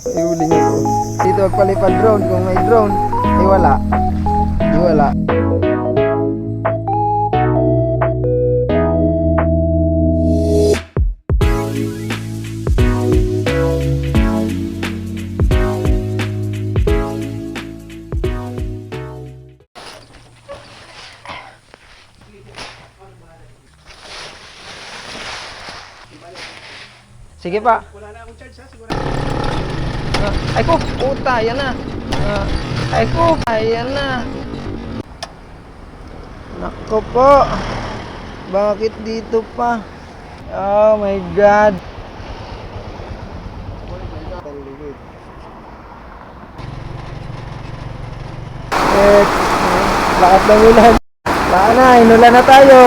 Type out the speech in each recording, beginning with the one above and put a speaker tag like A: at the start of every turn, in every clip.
A: May huling ako. Dito magpalipad drone. Kung may drone, eh wala. Eh wala. Sige pa.
B: Wala na akong charge ha, siguro.
A: Ay ko, puta, yan na. Ay ko, ayan na. Nako po. Bakit dito pa? Oh my God. Lakas ng ulan. Baka na, inulan na tayo.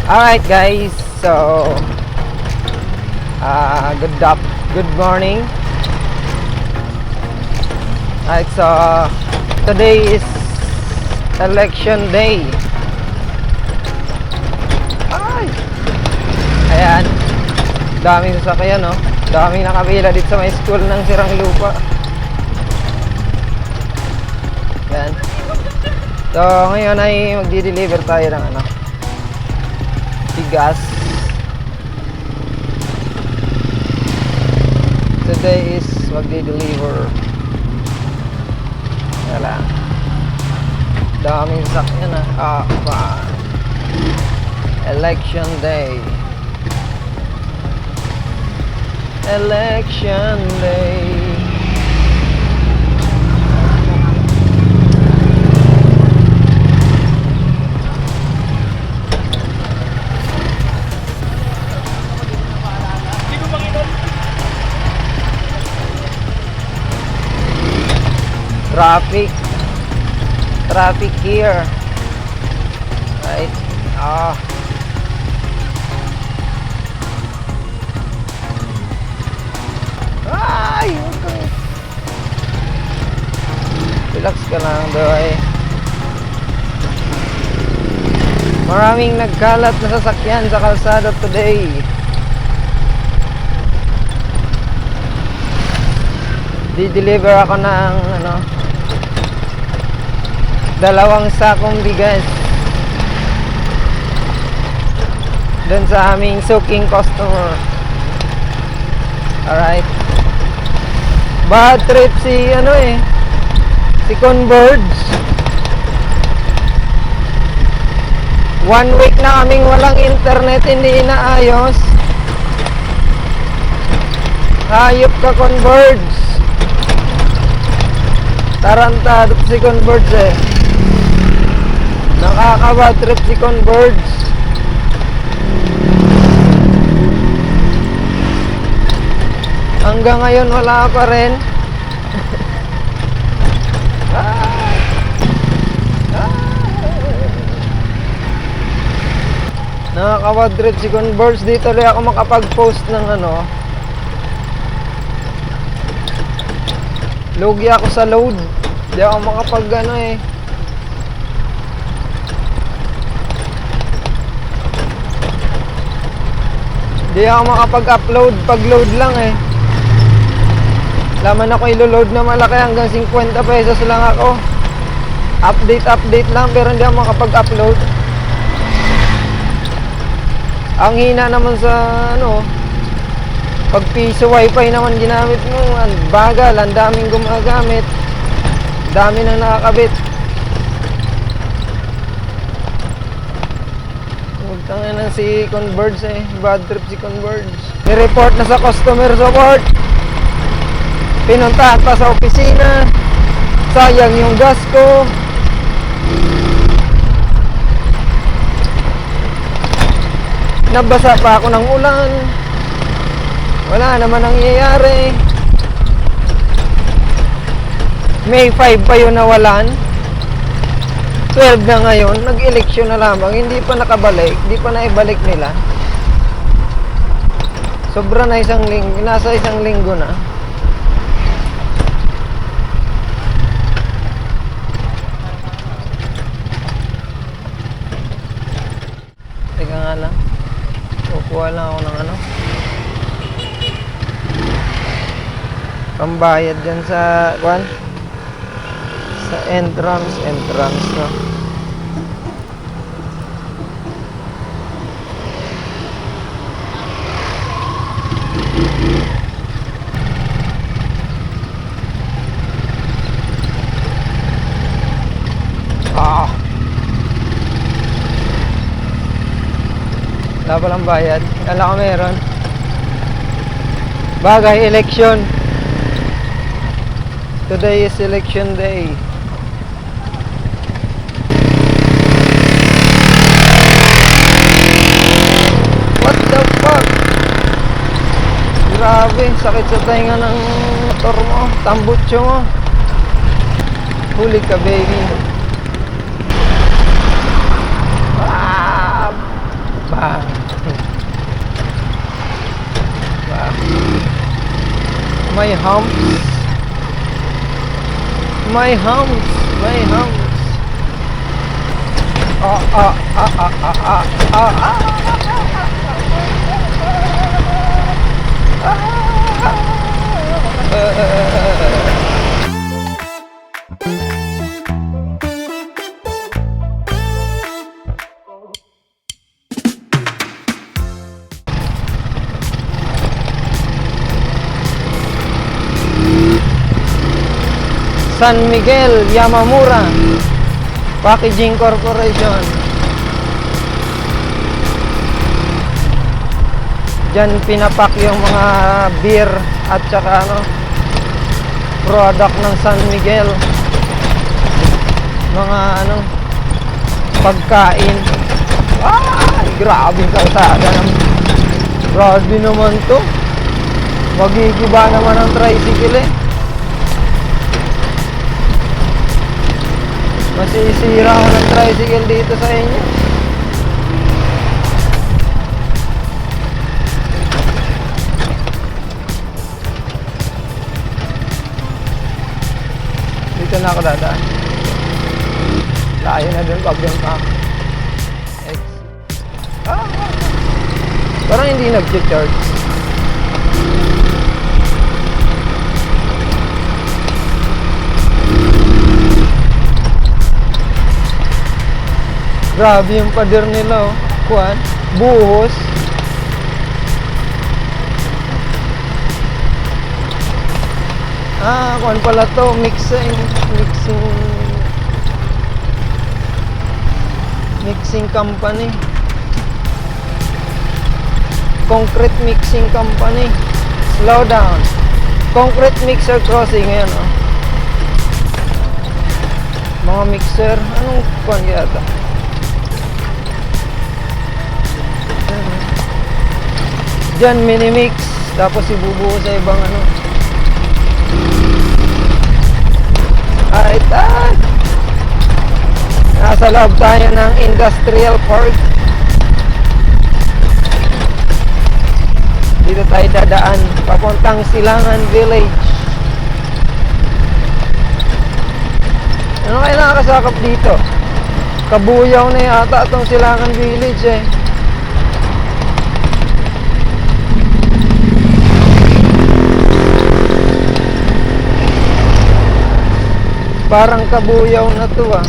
A: Alright guys, so good morning. Alright, so today is election day. Ay! Ayan, daming sasakyan, no? Daming nakapila dito sa may school ng Sirang Lupa. Ayan. So ngayon ay magdi-deliver tayo ng bigas. Today is magdi-deliver. Wala. Daming sakyan na. Election day. Election day. Traffic here, right? Ay, okay. Relax ka lang, doy. Maraming nagkalat na sasakyan sa kalsada today. Di-deliver ako ng dalawang sakong bigas doon sa aming soaking customer. Alright, bad trip si si Converge. 1 week na kaming walang internet, hindi inaayos. Hayop ka, Converge. Tarantado si Converge Nakaka-bad trip si Converge. Hanggang ngayon wala pa rin. Nakaka-bad trip si Converge. Dito lang ako makapag-post ng lugi ako sa load. Di ako makapag Di ako makapag-upload. Pag-load lang Laman ako ilo-load na malaki, hanggang 50 pesos lang ako. Update lang, pero hindi ako makapag-upload. Ang hina naman sa pag piso wifi naman ginamit mo, ang bagal, ang daming gumagamit, dami nang nakakabit. Tangin na si Converge bad trip si Converge. Ni-report na sa customer support. Pinuntahan pa sa opisina. Sayang yung gas ko. Nabasa pa ako ng ulan. Wala naman nangyayari. May 5 pa yun nawalan. 12 na ngayon. Nag-eleksyon na lamang. Hindi pa nakabalik. Hindi pa naibalik nila. Sobra na isang linggo. Nasa isang linggo na. Teka nga lang. Kukuha lang ako ng ano. Pambayad dyan sa kwan. Sa entrance no. Wala palang bayad. Kala ko meron. Bagay, election. Today is election day. What the fuck? Grabe, sakit sa tainga ng motor mo. Tambutso mo. Huli ka, baby. Bang. My humps. My humps. My humps. San Miguel Yamamura Packaging Corporation. Diyan pinapak yung mga beer at saka ano, product ng San Miguel. Mga ano, pagkain. Grabe kalsada ng. Grabe naman to. Magigiba naman ang tricycle eh. Masisira ako ng tricycle dito sa inyo. Dito na ako dadaan. Layo na dun pag dun pa. Parang hindi nag-charge. Grabe yung pader nila oh. Kuan, buhos. Kuan pala to, mixing company. Concrete mixing company. Slow down. Concrete mixer crossing, ayan oh. Mga mixer, anong kuan yata? Diyan mini-mix, tapos ibubuo sa ibang ano. Nasa loob tayo ng industrial park. Dito tayo dadaan, papuntang Silangan Village. Ano kaya nakakasakap dito? Kabuyaw na yata itong Silangan Village eh. Parang kabuyaw na to ah.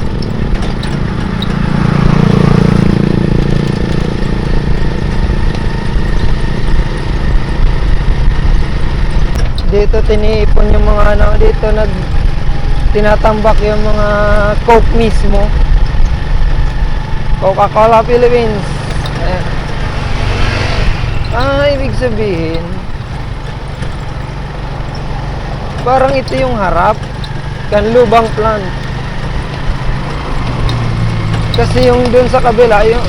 A: Dito tiniipon yung mga ano, dito tinatambak yung mga Coke mismo. Coca-Cola Philippines. Ayan. Ibig sabihin Parang ito yung harap. Kanlubang plant. Kasi yung dun sa kabila, yung...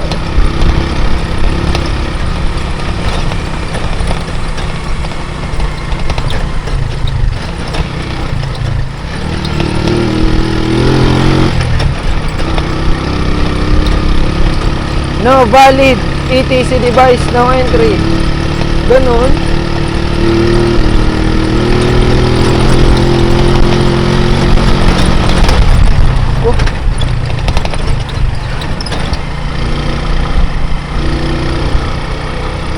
A: No valid ETC device, no entry. Ganun. Oh.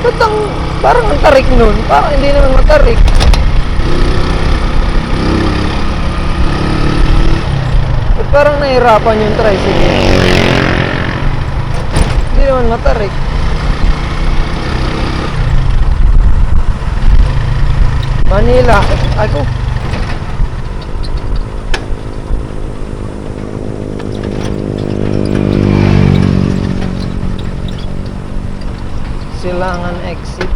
A: Ba't parang ang tarik nun? Parang hindi naman matarik. Ba't parang nahirapan yung tricycle? Hindi naman matarik. Manila. Ako. Silangan exit.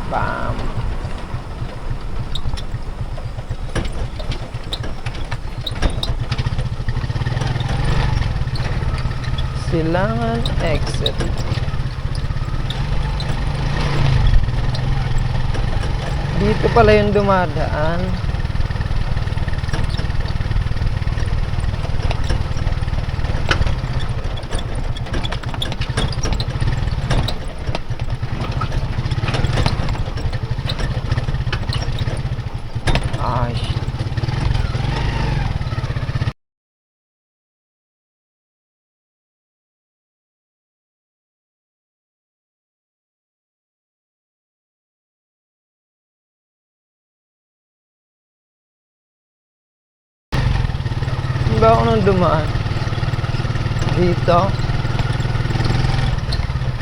A: Bam. Silangan exit. Dito pala yung dumadaan. Ay, shit. Saan ba ako nang dumaan? Dito?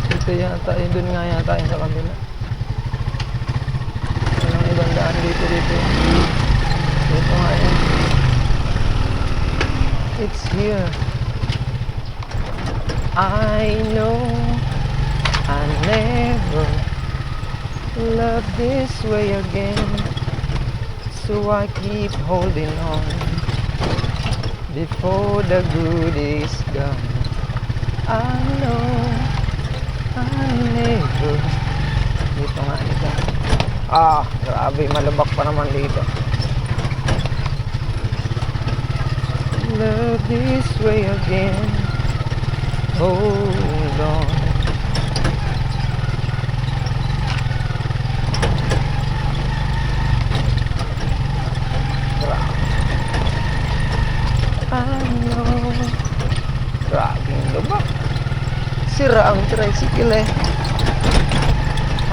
A: Dito yata, doon nga yata yung sa kabila. Walang ibang daan dito. Dito nga yun. It's here. I know I never love this way again, so I keep holding on before the good is gone. I know I never. Dito nga dito. Ah, grabe, malubak pa naman dito. Love this way again. Hold on. I know. Grabing lubak. Sira ang tricycle eh.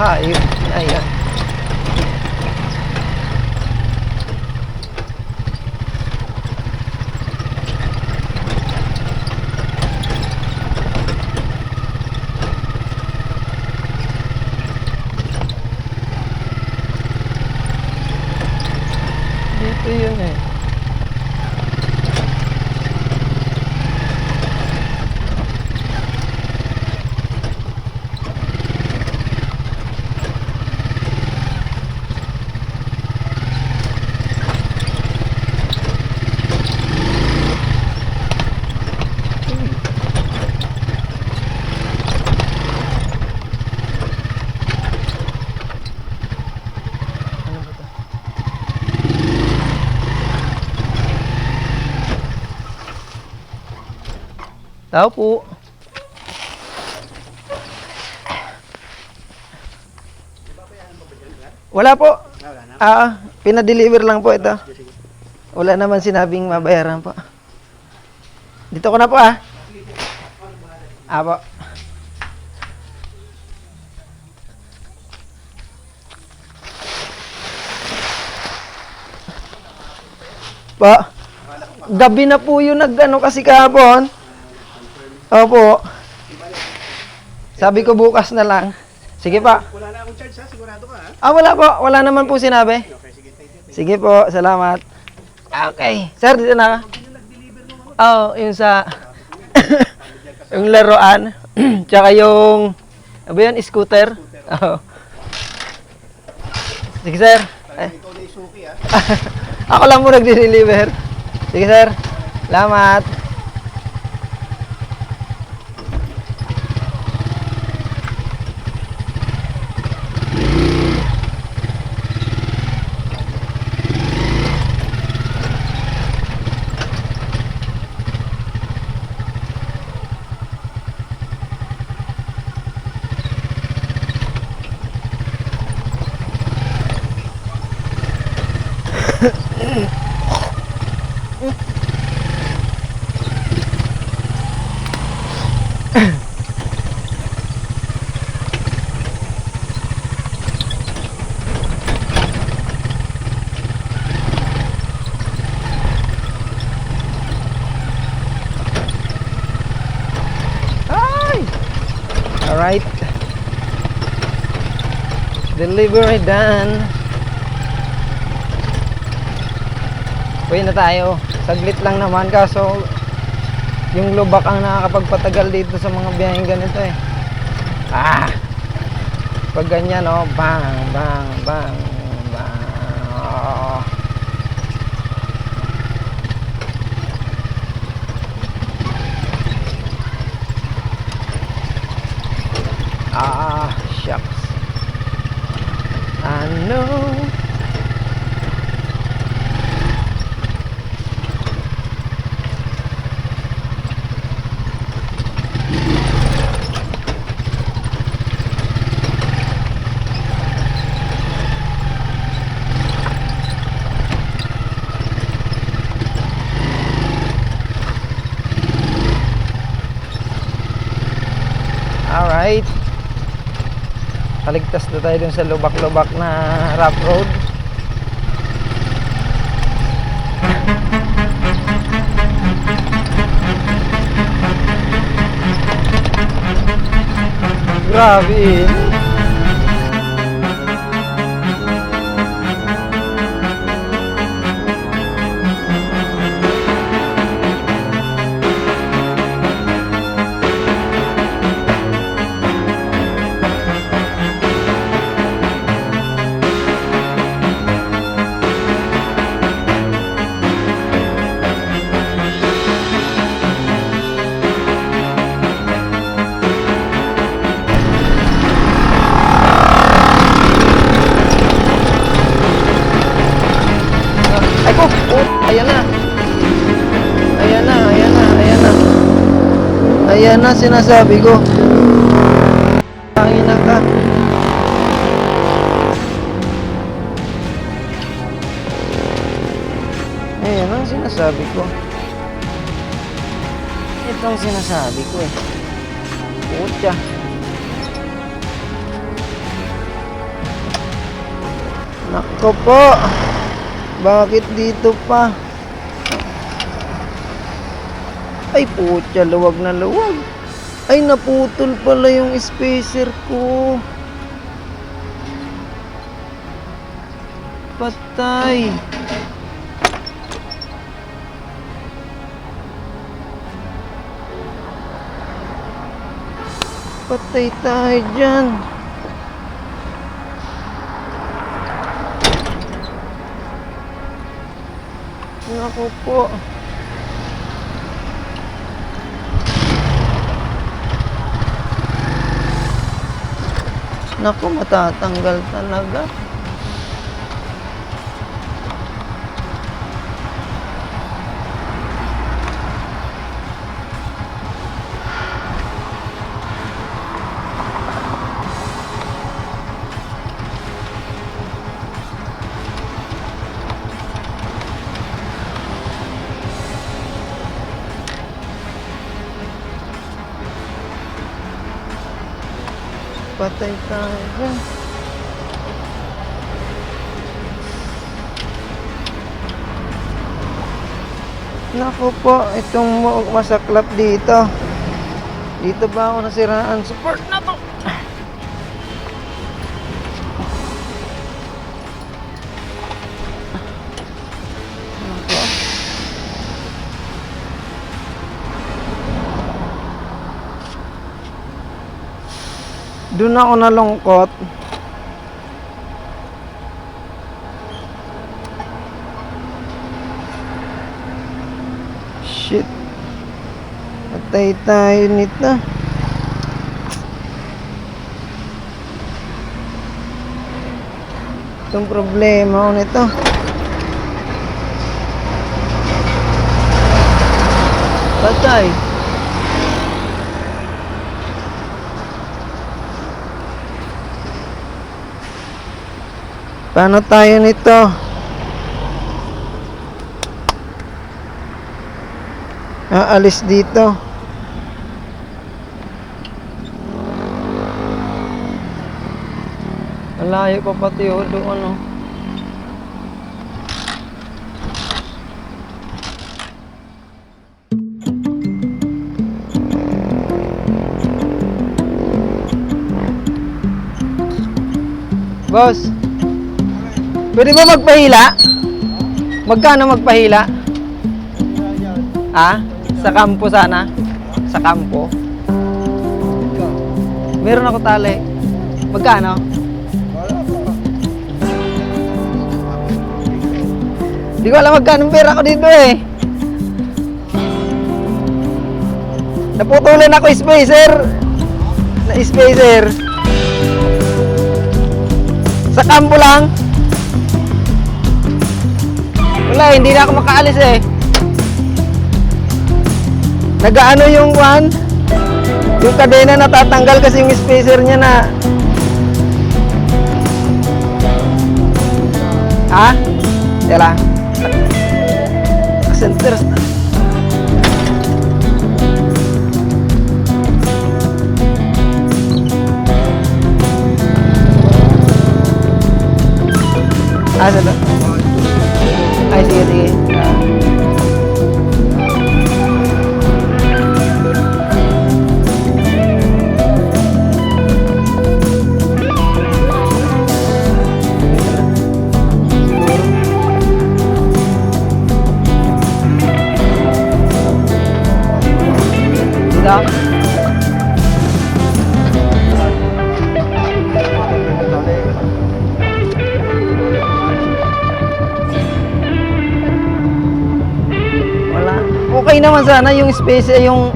A: Hayop. Ayan. Dito yun eh. Ano ba to? Tao po. Wala po. Pinadeliver lang po ito. Wala naman sinabing mabayaran po. Dito ko na po Apo. Po. Gabi na po yung nag-ano kasi kahapon. Opo. Sabi ko bukas na lang. Sige pa.
B: Wala na akong charge ha, sigurado ka ha?
A: Wala po. Wala naman po sinabi.
B: Okay, sige, thank you.
A: Sige po, salamat. Okay. Sir, dito na. Yung sa... yung laruan. Tsaka yung... Ano ba yun? Scooter? Oo. Sige, sir.
B: Ikaw na isuki ah.
A: Ako lang mo nagde-deliver. Sige sir. Salamat. Ay! Alright. Delivery done. Uwi na tayo. Saglit lang naman kaso yung lubak ang nakakapagpatagal dito sa mga biyaheng ganito eh. Pag ganyan oh, bang, bang, bang, bang. Oh. Shucks. I know. Alright. Kaligtas na tayo dun sa lubak-lubak na rough road. Grabe. Ay ko, ayan na. Ayan na, ayan na, ayan na. Ayan na sinasabi ko. Pangina ka. Ayan ang sinasabi ko. Ito ang sinasabi ko eh. Putya. Nako po. Bakit dito pa? Ay putya, luwag na luwag. Ay naputol pala yung spacer ko. Patay. Patay tayo dyan. Naku po. Naku, matatanggal talaga. Patay tayo dyan. Naku po, itong masaklap dito. Dito ba ako nasiraan? Support na to! Naku. Doon ako nalungkot. shit. Patay tayo nito. Itong problema ko nito. Patay. Paano tayo nito? Aalis dito. Malayo pa pati doon ano. Boss, pwede ba magpahila? Magkano magpahila? Ah? Sa kampo sana? Sa kampo? Meron ako tali. Magkano? Di ko alam magkano pera ko dito eh. Naputulan ako spacer. Na spacer. Sa kampo lang. Wala, hindi na ako makaalis eh. Nagaano yung one? Yung kadena natatanggal kasi yung spacer niya na. Ha? Tela. Center. Saan? Ay, sige, sige. Dito. Okay naman sana yung space yung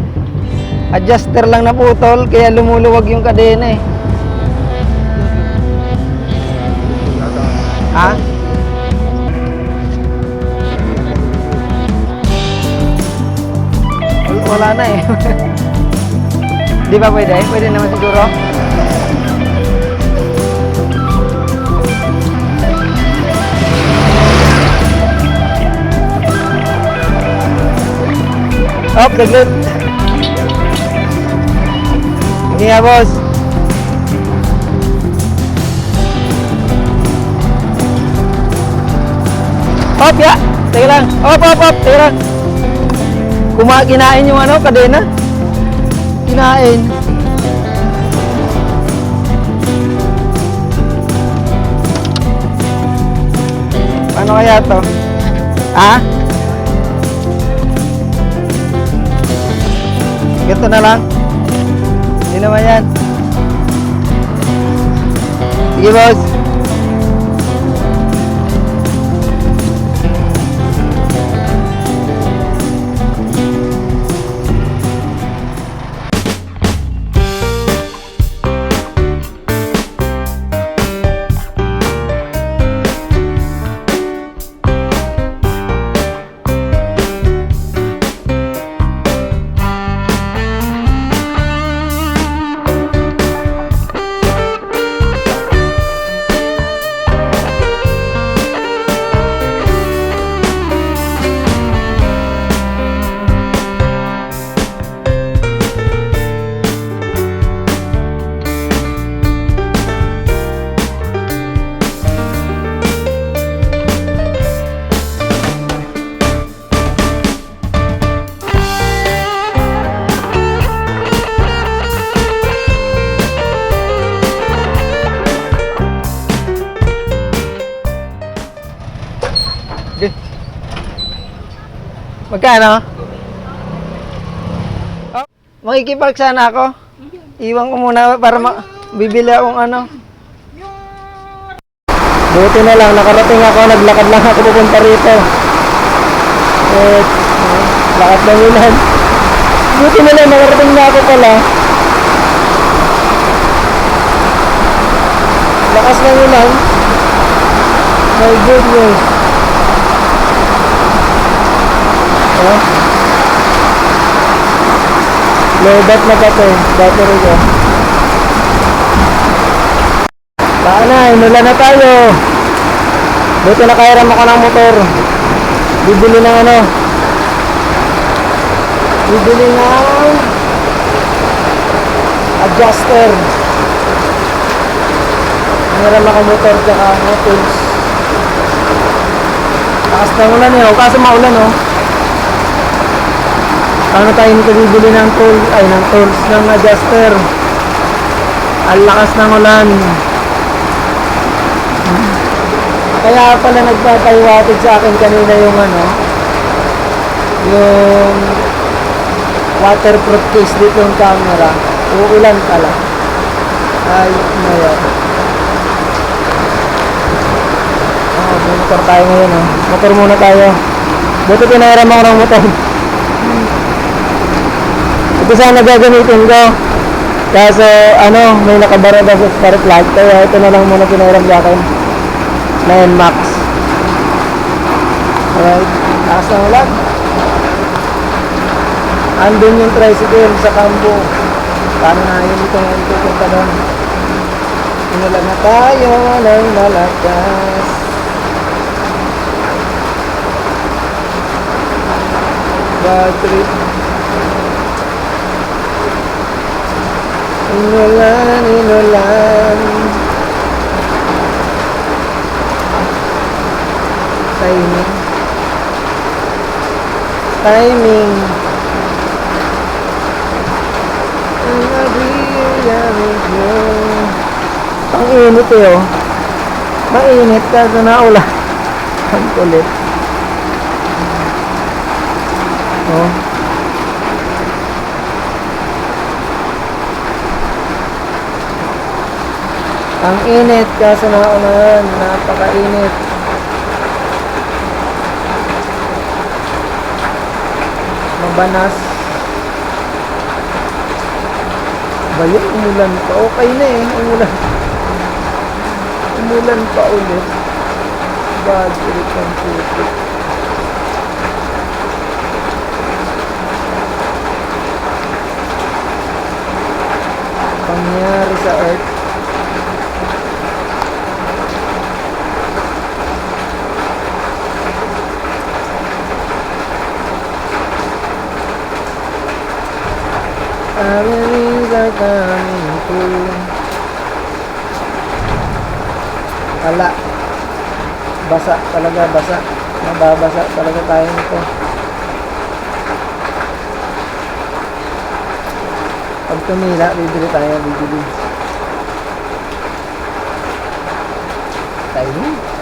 A: adjuster lang naputol kaya lumuluwag yung kadena eh. Ha? Wala na eh. Di ba pwede? Pwede naman siguro. Up, daglit. Sige nga, boss. Up, ya. Teka lang. Up. Teka lang. Kinain yung ano, kadena. Kinain. Paano kaya to? Ha? Ganito na lang. Hindi naman yan. Sige, boss. Magkano? Oh, makikipark sana ako. Iwan ko muna para bibili akong ano. Buti na lang, nakarating ako, naglakad lang ako pupunta rito. Lakas ng ulan. Buti na lang, nakarating na ako pala. Lakas ng ulan. My goodness. Oh. Lobat na pa to. Battery ko. Baka na, inulan na tayo. Buti nakairam ako ng motor. Bibili ng ano. Bibili ng adjuster. Meron ako motor tsaka tools. Takas ng ulan eh. Kaso maulan oh. Paano tayo nito bibili ng tools? Ay, ng tools ng adjuster. Ang lakas ng ulan. Kaya pala nagpapaiwatid sa akin kanina yung ano, yung waterproof case dito yung camera. Uulan pala. Ay, ngayon. Motor tayo ngayon oh. Motor muna tayo. Buti pinahiram ako ng motor. Ito sana gagamitin ko. Kaso ano, may nakabara daw sa spark plug. Kaya ito na lang muna pinahiram sa akin. 9 Max. Alright, taas ng ulan. Andun yung tricycle sa kambo. Paano na yun ito ngayon pupunta doon? Inulan na tayo ng malakas. Bad trip. Inulan, inulan. Timing. Ang init eh oh. Mainit kasi naulan. Ang kulit. Oh. Ang init kasi naulan. Napakainit. Mabanas. Ba yun? Umulan pa. Okay na eh. Umulan pa ulit. Bad trip ang putik. Pangyari sa earth. Memories are coming true. Ala. Basa talaga, basa. Mababasa talaga tayo nito. Pag tumila, bibili tayo, bibili. Tayo.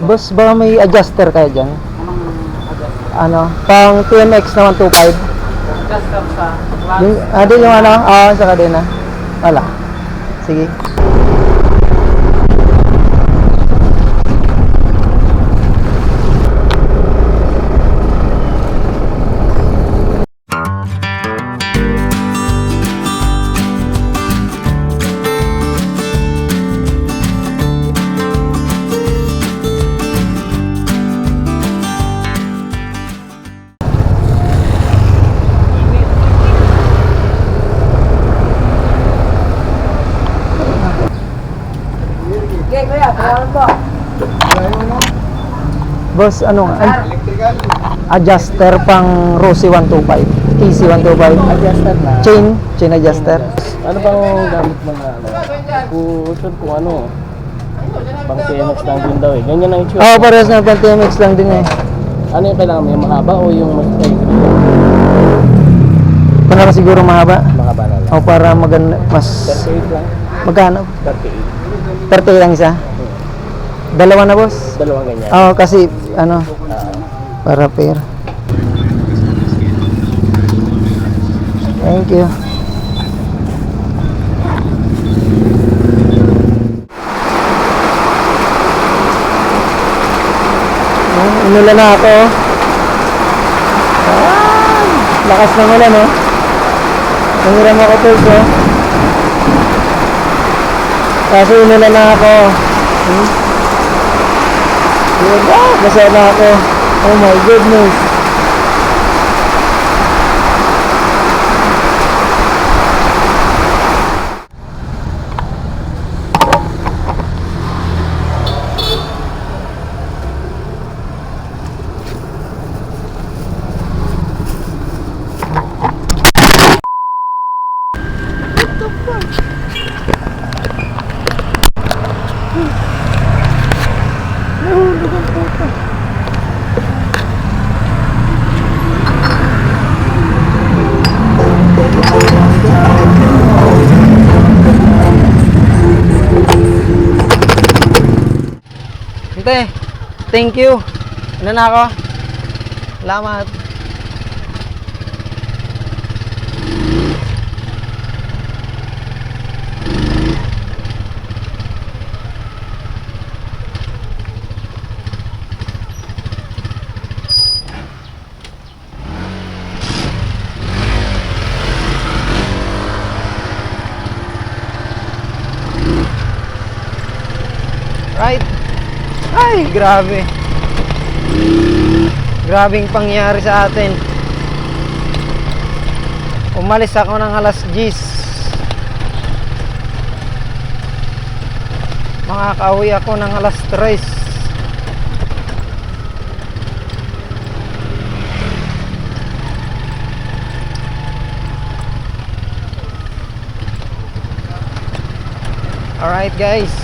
A: Boss, ba may adjuster kayo dyan? Ano? Pang TMX na 125?
B: Adjuster sa
A: Doon yung ano? Sa kadena. Wala. Sige. Boss, ano nga? Ay,
B: electrical.
A: adjuster pang Rossi 125. TC 125.
B: Adjuster na.
A: Chain adjuster.
B: Ano bang gamit mga ano? Kung ano? Pang TMX lang din daw eh. Ganyan ang itsura.
A: Oo, parehas na pang TMX lang din eh.
B: Ano yung kailangan mo? Yung mahaba o yung mas
A: Para siguro mahaba.
B: mahaba na lang?
A: O para maganda, mas...
B: 38 lang.
A: Magkano?
B: 38.
A: 30 lang isa. Dalawa na, boss.
B: Dalawang ganyan.
A: Oo, kasi ano, para pair. Thank you. Inula na ako. Ah, lakas ng ulan, no? Nangiram ako tulso. Kasi inula na ako. Basa na ako. Oh my goodness. Ante, thank you. Ano na ako? Salamat. Right. Ay, grabe. Grabing pangyari sa atin. Umalis ako ng alas 10. Makakauwi ako ng alas 3. Alright guys,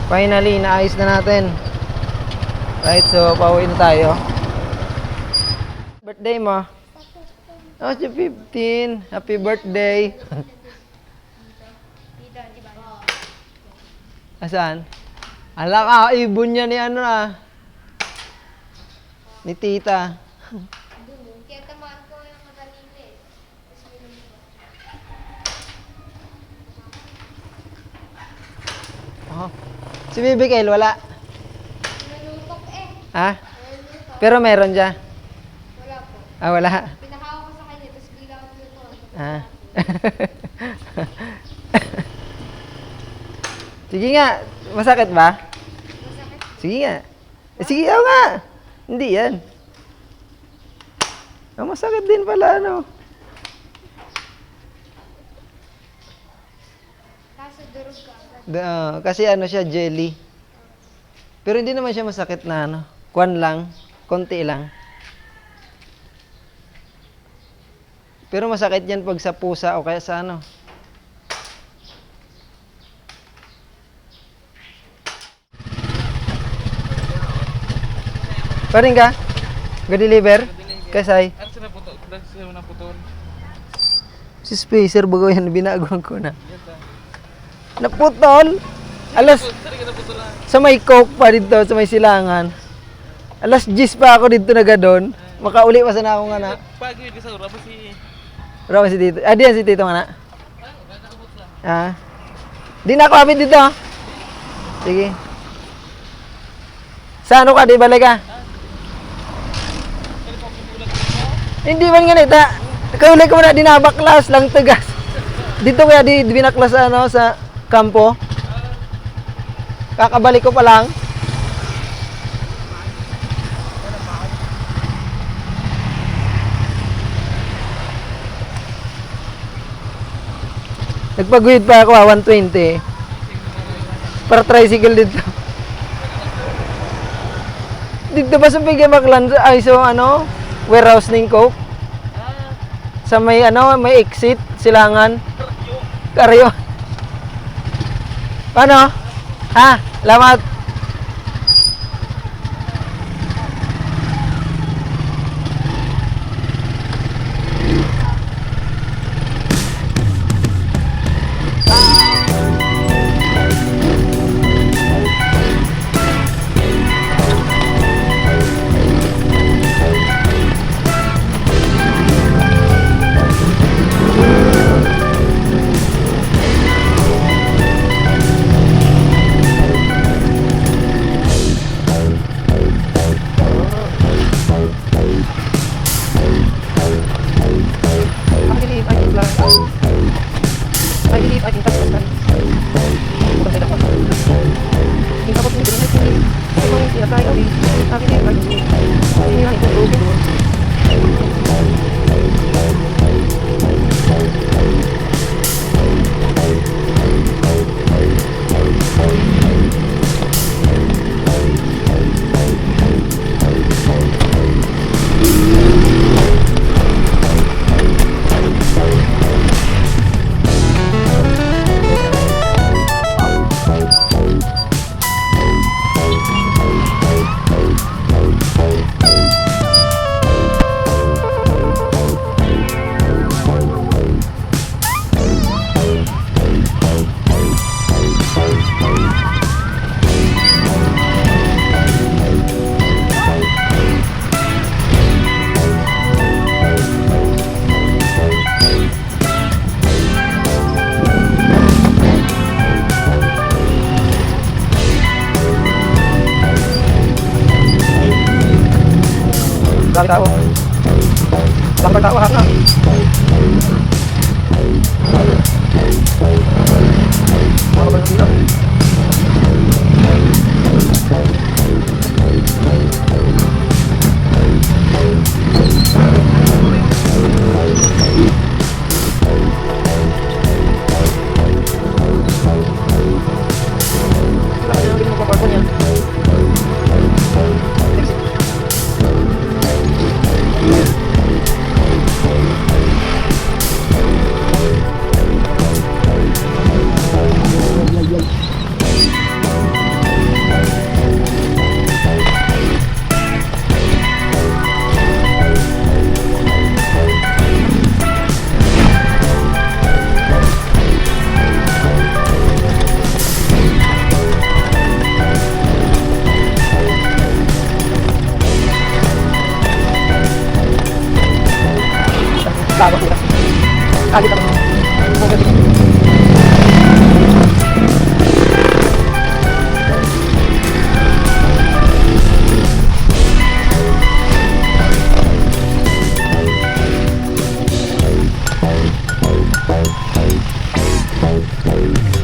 A: finally naayos na natin. Right, so pauwi na tayo. Birthday mo? Oh, si 15. Happy birthday. Asan? Ala ka, ibon niya ni ano ah. Ni tita.
C: Kaya tamaan ko yung kanina eh.
A: Oh. Si Bibi Kail, wala?
C: Nalutok eh.
A: Ha?
C: Nalutok.
A: Pero meron siya.
C: Wala po.
A: Ah, wala.
C: Pinakawa ko sa kanya, tapos bigla ako tinutukan.
A: Ah. Sige nga, masakit ba?
C: Masakit.
A: Sige nga. Sige nga. Hindi yan. Oh, masakit din pala, ano.
C: Kaso durog ka agad.
A: Kasi ano siya, jelly. Pero hindi naman siya masakit na ano. Kwan lang, konti lang. Pero masakit yan pag sa pusa o kaya sa ano. Paring ka? Ga-deliver? Kasay? Si Spacer bago yan, binaguan ko na. Naputol? Alas, sa may coke pa dito, sa may silangan. Alas 10 pa ako dito na gadon. Makauli pa sana ako nga na.
B: Pagi di sa ura pa si
A: Rawa si Tito. Ah, diyan si Tito nga na. Ah. Di na ako abit dito. Sige. Sa ano ka, di balik ka? Hindi man nga nita. Kauli ko na dinabaklas lang tugas. Dito kaya di binaklas ano sa kampo. Kakabalik ko pa lang. Nagpaguyod pa ako 120. Para tricycle dito. Dito ba sa Pigamaklan ay so ano, warehouse ng coke? Sa may ano, may exit, silangan. Karyo. Ano? Salamat. Dami tao. Lambar tao ha. Lama pula. Kalit ako.
D: Bye.